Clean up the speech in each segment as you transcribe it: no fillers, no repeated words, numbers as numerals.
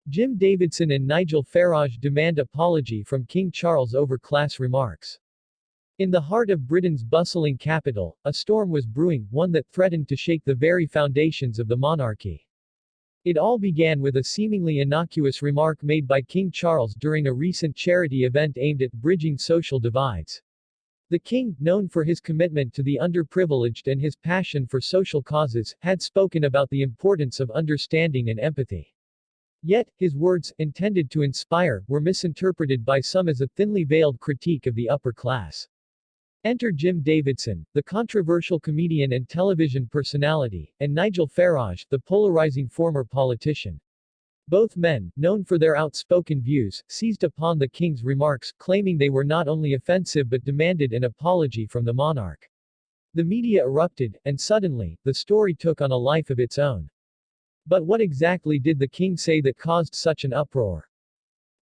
Jim Davidson and Nigel Farage demand apology from King Charles over class remarks. In the heart of Britain's bustling capital, a storm was brewing, one that threatened to shake the very foundations of the monarchy. It all began with a seemingly innocuous remark made by King Charles during a recent charity event aimed at bridging social divides. The king, known for his commitment to the underprivileged and his passion for social causes, had spoken about the importance of understanding and empathy. Yet, his words, intended to inspire, were misinterpreted by some as a thinly veiled critique of the upper class. Enter Jim Davidson, the controversial comedian and television personality, and Nigel Farage, the polarizing former politician. Both men, known for their outspoken views, seized upon the king's remarks, claiming they were not only offensive but demanded an apology from the monarch. The media erupted, and suddenly, the story took on a life of its own. But what exactly did the king say that caused such an uproar?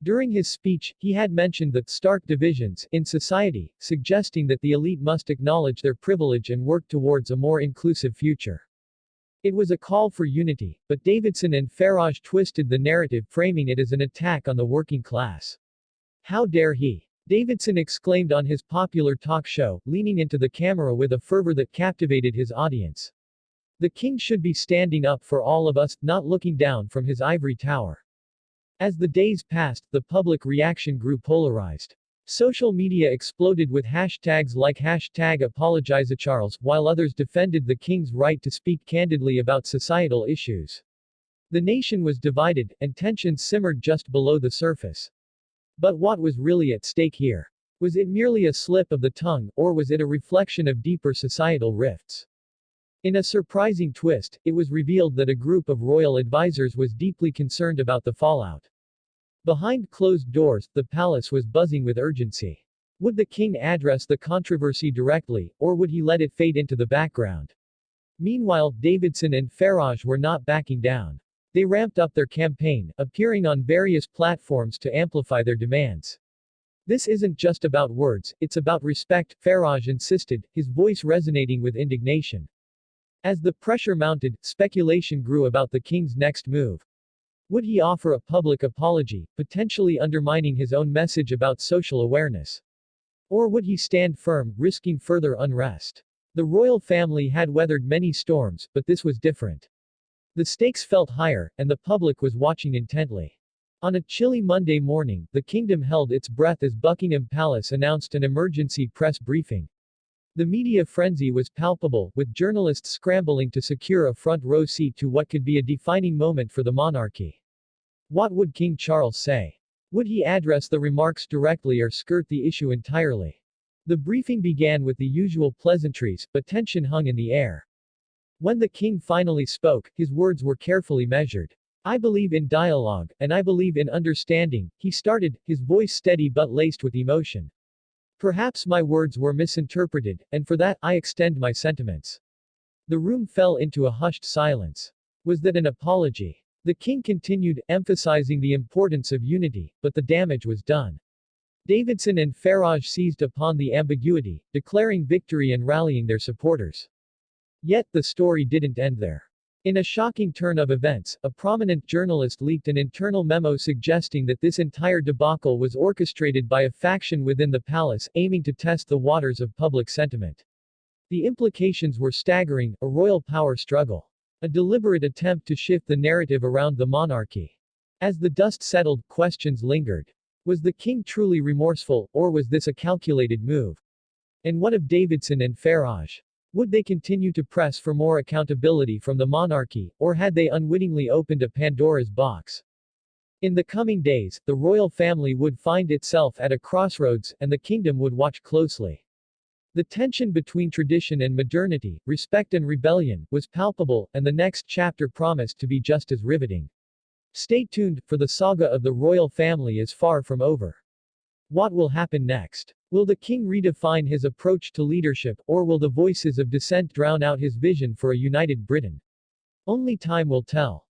During his speech, he had mentioned the stark divisions in society, suggesting that the elite must acknowledge their privilege and work towards a more inclusive future. It was a call for unity, but Davidson and Farage twisted the narrative, framing it as an attack on the working class. How dare he! Davidson exclaimed on his popular talk show, leaning into the camera with a fervor that captivated his audience. The king should be standing up for all of us, not looking down from his ivory tower. As the days passed, the public reaction grew polarized. Social media exploded with hashtags like #ApologizeCharles, while others defended the king's right to speak candidly about societal issues. The nation was divided, and tensions simmered just below the surface. But what was really at stake here? Was it merely a slip of the tongue, or was it a reflection of deeper societal rifts? In a surprising twist, it was revealed that a group of royal advisors was deeply concerned about the fallout. Behind closed doors, the palace was buzzing with urgency. Would the king address the controversy directly, or would he let it fade into the background? Meanwhile, Davidson and Farage were not backing down. They ramped up their campaign, appearing on various platforms to amplify their demands. This isn't just about words, it's about respect, Farage insisted, his voice resonating with indignation. As the pressure mounted, speculation grew about the king's next move. Would he offer a public apology, potentially undermining his own message about social awareness? Or would he stand firm, risking further unrest? The royal family had weathered many storms, but this was different. The stakes felt higher, and the public was watching intently. On a chilly Monday morning, the kingdom held its breath as Buckingham Palace announced an emergency press briefing. The media frenzy was palpable, with journalists scrambling to secure a front-row seat to what could be a defining moment for the monarchy. What would King Charles say? Would he address the remarks directly or skirt the issue entirely? The briefing began with the usual pleasantries, but tension hung in the air. When the king finally spoke, his words were carefully measured. "I believe in dialogue, and I believe in understanding," he started, his voice steady but laced with emotion. "Perhaps my words were misinterpreted, and for that, I extend my sentiments." The room fell into a hushed silence. Was that an apology? The king continued, emphasizing the importance of unity, but the damage was done. Davidson and Farage seized upon the ambiguity, declaring victory and rallying their supporters. Yet, the story didn't end there. In a shocking turn of events, a prominent journalist leaked an internal memo suggesting that this entire debacle was orchestrated by a faction within the palace, aiming to test the waters of public sentiment. The implications were staggering: a royal power struggle. A deliberate attempt to shift the narrative around the monarchy. As the dust settled, questions lingered. Was the king truly remorseful, or was this a calculated move? And what of Davidson and Farage? Would they continue to press for more accountability from the monarchy, or had they unwittingly opened a Pandora's box? In the coming days, the royal family would find itself at a crossroads, and the kingdom would watch closely. The tension between tradition and modernity, respect and rebellion, was palpable, and the next chapter promised to be just as riveting. Stay tuned, for the saga of the royal family is far from over. What will happen next? Will the king redefine his approach to leadership, or will the voices of dissent drown out his vision for a united Britain? Only time will tell.